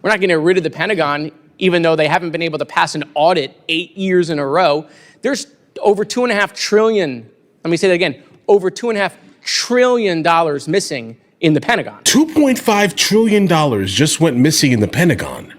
We're not getting rid of the Pentagon, even though they haven't been able to pass an audit 8 years in a row. There's over $2.5 trillion, let me say that again, over $2.5 trillion missing in the Pentagon. $2.5 trillion just went missing in the Pentagon.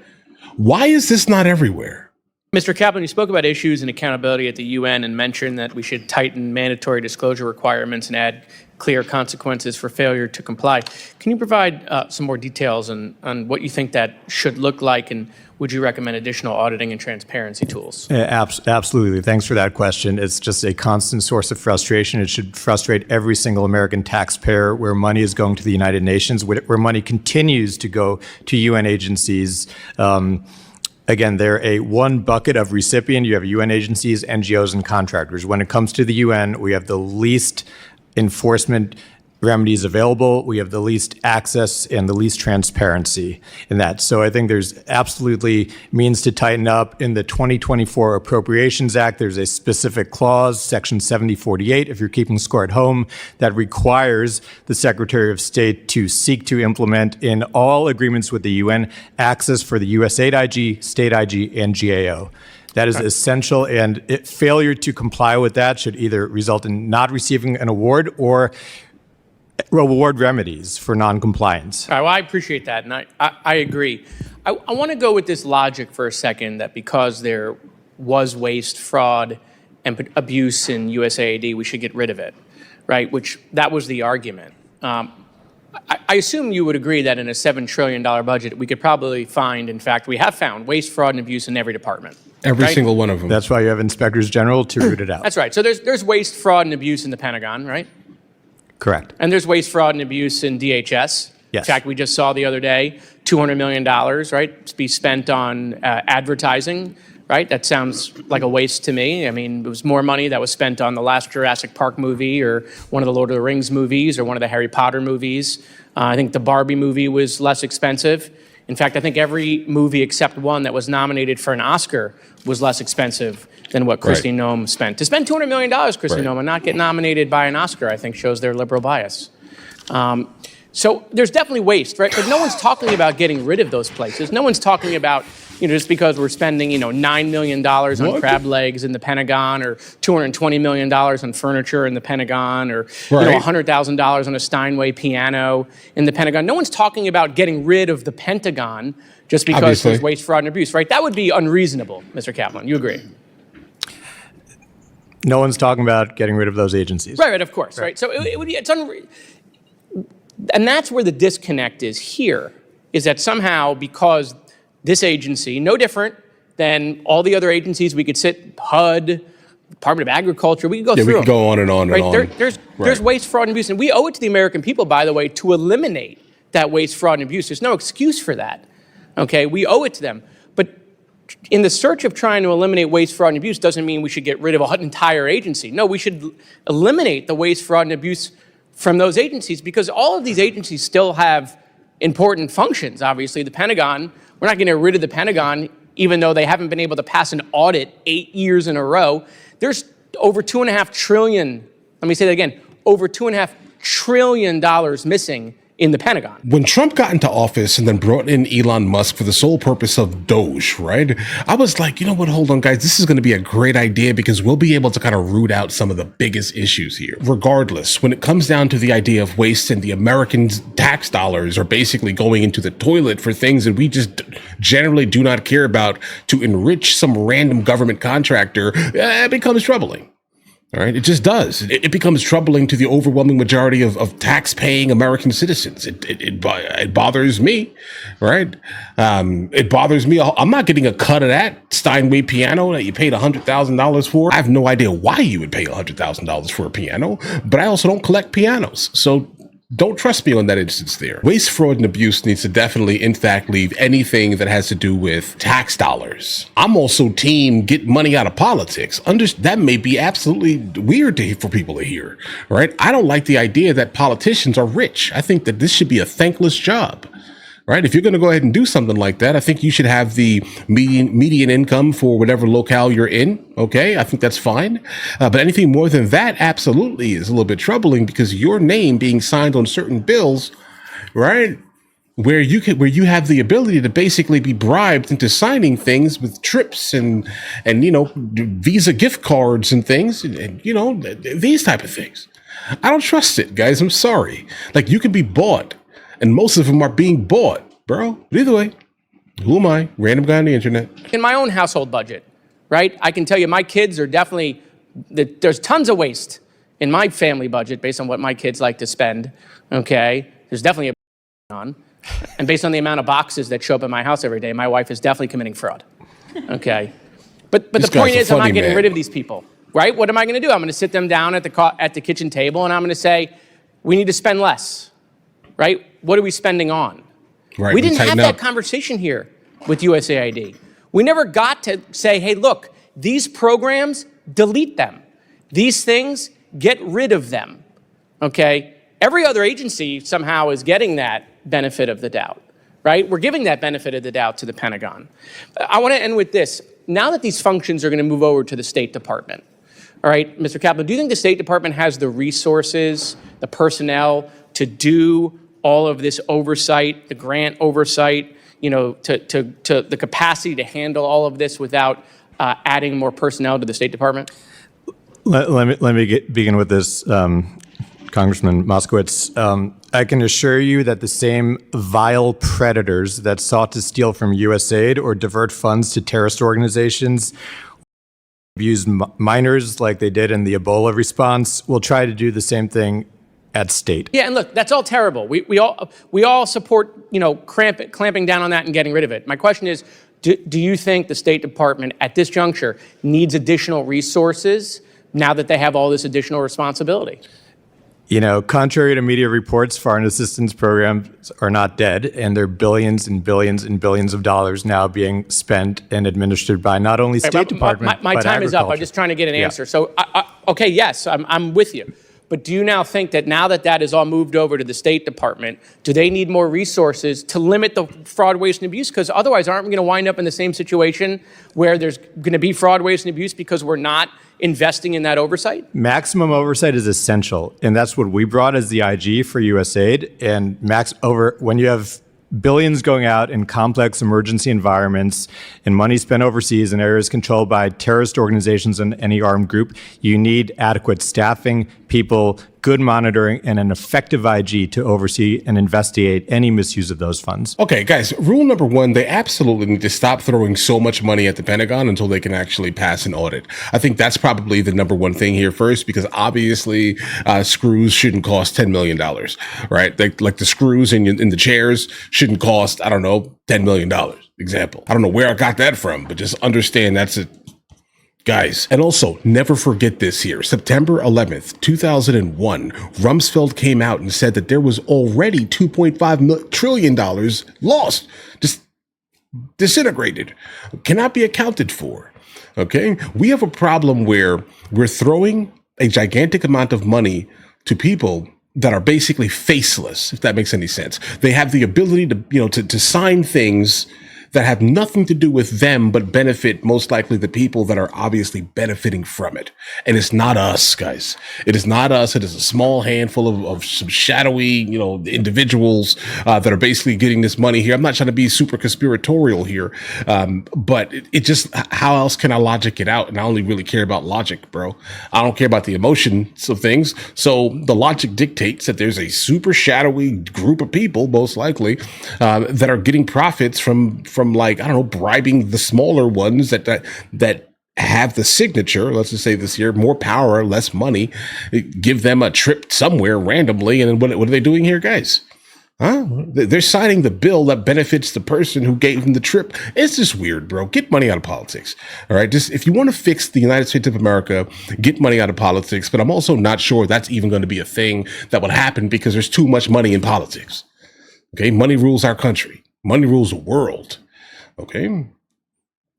Why is this not everywhere? Mr. Kaplan, you spoke about issues and accountability at the UN and mentioned that we should tighten mandatory disclosure requirements and add clear consequences for failure to comply. Can you provide some more details on what you think that should look like, and would you recommend additional auditing and transparency tools? Absolutely. Thanks for that question. It's just a constant source of frustration. It should frustrate every single American taxpayer where money is going to the United Nations, where money continues to go to UN agencies. Again, they're a one bucket of recipient. You have UN agencies, NGOs, and contractors. When it comes to the UN, we have the least enforcement remedies available. We have the least access and the least transparency in that. So I think there's absolutely means to tighten up. In the 2024 Appropriations Act, there's a specific clause, Section 7048, if you're keeping score at home, that requires the Secretary of State to seek to implement in all agreements with the UN access for the USAID IG, State IG, and GAO. That is essential, and failure to comply with that should either result in not receiving an award or reward remedies for noncompliance. All right, well, I appreciate that, and I agree. I want to go with this logic for a second that because there was waste, fraud, and abuse in USAID, we should get rid of it, right? Which, that was the argument. I assume you would agree that in a $7 trillion budget, we could probably find, in fact, we have found waste, fraud, and abuse in every department. Every right? single one of them. That's why you have inspectors general to root it out. That's right. So there's waste, fraud, and abuse in the Pentagon, right? Correct. And there's waste, fraud, and abuse in DHS. Yes. In fact, we just saw the other day, $200 million, right, to be spent on advertising, right? That sounds like a waste to me. I mean, it was more money that was spent on the last Jurassic Park movie or one of the Lord of the Rings movies or one of the Harry Potter movies. I think the Barbie movie was less expensive. In fact, I think every movie except one that was nominated for an Oscar was less expensive than what Kristi Noem spent. To spend $200 million, Kristi Noem, and not get nominated by an Oscar, I think shows their liberal bias. So there's definitely waste, right? But no one's talking about getting rid of those places. No one's talking about, just because we're spending, $9 million on crab legs in the Pentagon or $220 million on furniture in the Pentagon or, $100,000 on a Steinway piano in the Pentagon. No one's talking about getting rid of the Pentagon just because there's waste, fraud, and abuse, right? That would be unreasonable, Mr. Kaplan. You agree? No one's talking about getting rid of those agencies. Right, of course, right? So it would be, and that's where the disconnect is here, is that somehow because this agency, no different than all the other agencies, we could sit, HUD, Department of Agriculture, we could go through we could go on and on right? and on. There's waste, fraud, and abuse, and we owe it to the American people, by the way, to eliminate that waste, fraud, and abuse. There's no excuse for that, okay? We owe it to them. But in the search of trying to eliminate waste, fraud, and abuse doesn't mean we should get rid of an entire agency. No, we should eliminate the waste, fraud, and abuse from those agencies because all of these agencies still have important functions. Obviously, the Pentagon, we're not getting rid of the Pentagon, even though they haven't been able to pass an audit 8 years in a row. There's over $2.5 trillion, let me say that again, over $2.5 trillion missing in the Pentagon. When Trump got into office and then brought in Elon Musk for the sole purpose of Doge, right? I was like, you know what, hold on, guys, this is going to be a great idea because we'll be able to kind of root out some of the biggest issues here. Regardless, when it comes down to the idea of waste and the American tax dollars are basically going into the toilet for things that we just generally do not care about to enrich some random government contractor, it becomes troubling. All right, it just does. It becomes troubling to the overwhelming majority of tax-paying American citizens. It bothers me, right? It bothers me. I'm not getting a cut of that Steinway piano that you paid $100,000 for. I have no idea why you would pay $100,000 for a piano, but I also don't collect pianos. So don't trust me on that instance there. Waste, fraud, and abuse needs to definitely, in fact, leave anything that has to do with tax dollars. I'm also team get money out of politics. That may be absolutely weird for people to hear, right? I don't like the idea that politicians are rich. I think that this should be a thankless job. Right? If you're going to go ahead and do something like that, I think you should have the median income for whatever locale you're in. Okay, I think that's fine. But anything more than that absolutely is a little bit troubling because your name being signed on certain bills, right, where you have the ability to basically be bribed into signing things with trips and Visa gift cards and things, and these type of things. I don't trust it, guys. I'm sorry. Like, you can be bought, and most of them are being bought, bro. But either way, who am I? Random guy on the internet. In my own household budget, right? I can tell you my kids are definitely, there's tons of waste in my family budget based on what my kids like to spend, okay? There's definitely a on. And based on the amount of boxes that show up at my house every day, my wife is definitely committing fraud, okay? But the point is, I'm not getting rid of these people, right? What am I going to do? I'm going to sit them down at the kitchen table, and I'm going to say, we need to spend less, right? What are we spending on? Right, we didn't have that conversation here with USAID. We never got to say, hey, look, these programs, delete them. These things, get rid of them, okay? Every other agency somehow is getting that benefit of the doubt, right? We're giving that benefit of the doubt to the Pentagon. I want to end with this. Now that these functions are going to move over to the State Department, all right, Mr. Kaplan, do you think the State Department has the resources, the personnel to do all of this oversight, the grant oversight, to the capacity to handle all of this without adding more personnel to the State Department? Let me begin with this, Congressman Moskowitz. I can assure you that the same vile predators that sought to steal from USAID or divert funds to terrorist organizations, abuse minors like they did in the Ebola response, will try to do the same thing at state. Yeah, and look, that's all terrible. We all support, clamping down on that and getting rid of it. My question is, do you think the State Department at this juncture needs additional resources now that they have all this additional responsibility? Contrary to media reports, foreign assistance programs are not dead, and there are billions and billions and billions of dollars now being spent and administered by not only State Department, my but time is up. I'm just trying to get an answer. So, okay, yes, I'm with you. But do you now think that now that that is all moved over to the State Department, do they need more resources to limit the fraud, waste, and abuse? Because otherwise, aren't we going to wind up in the same situation where there's going to be fraud, waste, and abuse because we're not investing in that oversight? Maximum oversight is essential, and that's what we brought as the IG for USAID. And when you have billions going out in complex emergency environments and money spent overseas in areas controlled by terrorist organizations and any armed group, you need adequate staffing, people, good monitoring, and an effective IG to oversee and investigate any misuse of those funds. Okay, guys, rule number one, they absolutely need to stop throwing so much money at the Pentagon until they can actually pass an audit. I think that's probably the number one thing here first, because obviously screws shouldn't cost $10 million, right? Like the screws in the chairs shouldn't cost, I don't know, $10 million, example. I don't know where I got that from, but just understand that's it. Guys, and also never forget this here. September 11th, 2001, Rumsfeld came out and said that there was already $2.5 trillion lost, just disintegrated, cannot be accounted for. Okay, we have a problem where we're throwing a gigantic amount of money to people that are basically faceless, if that makes any sense. They have the ability to, to sign things that have nothing to do with them, but benefit most likely the people that are obviously benefiting from it. And it's not us, guys. It is not us. It is a small handful of some shadowy, individuals that are basically getting this money here. I'm not trying to be super conspiratorial here, but it just, how else can I logic it out? And I only really care about logic, bro. I don't care about the emotions of things. So the logic dictates that there's a super shadowy group of people, most likely, that are getting profits from like, I don't know, bribing the smaller ones that have the signature, let's just say this year, more power, less money, give them a trip somewhere randomly. And then what are they doing here, guys? Huh? They're signing the bill that benefits the person who gave them the trip. It's just weird, bro. Get money out of politics. All right. Just if you want to fix the United States of America, get money out of politics. But I'm also not sure that's even going to be a thing that would happen because there's too much money in politics. Okay. Money rules our country. Money rules the world. Okay.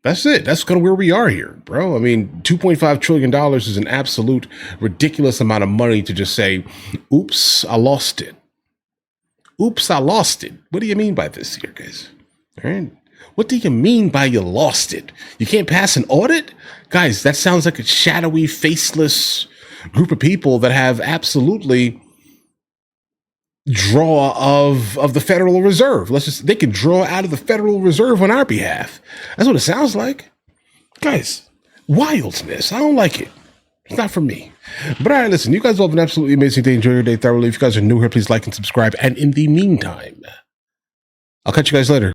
That's it. That's kind of where we are here, bro. I mean, $2.5 trillion is an absolute ridiculous amount of money to just say, oops, I lost it. Oops, I lost it. What do you mean by this here, guys? All right. What do you mean by you lost it? You can't pass an audit? Guys, that sounds like a shadowy, faceless group of people that have absolutely draw of the Federal Reserve. They can draw out of the Federal Reserve on our behalf. That's what it sounds like. Guys, wildness. I don't like it. It's not for me. But all right, listen, you guys all have an absolutely amazing day. Enjoy your day thoroughly. If you guys are new here, please like and subscribe. And in the meantime, I'll catch you guys later.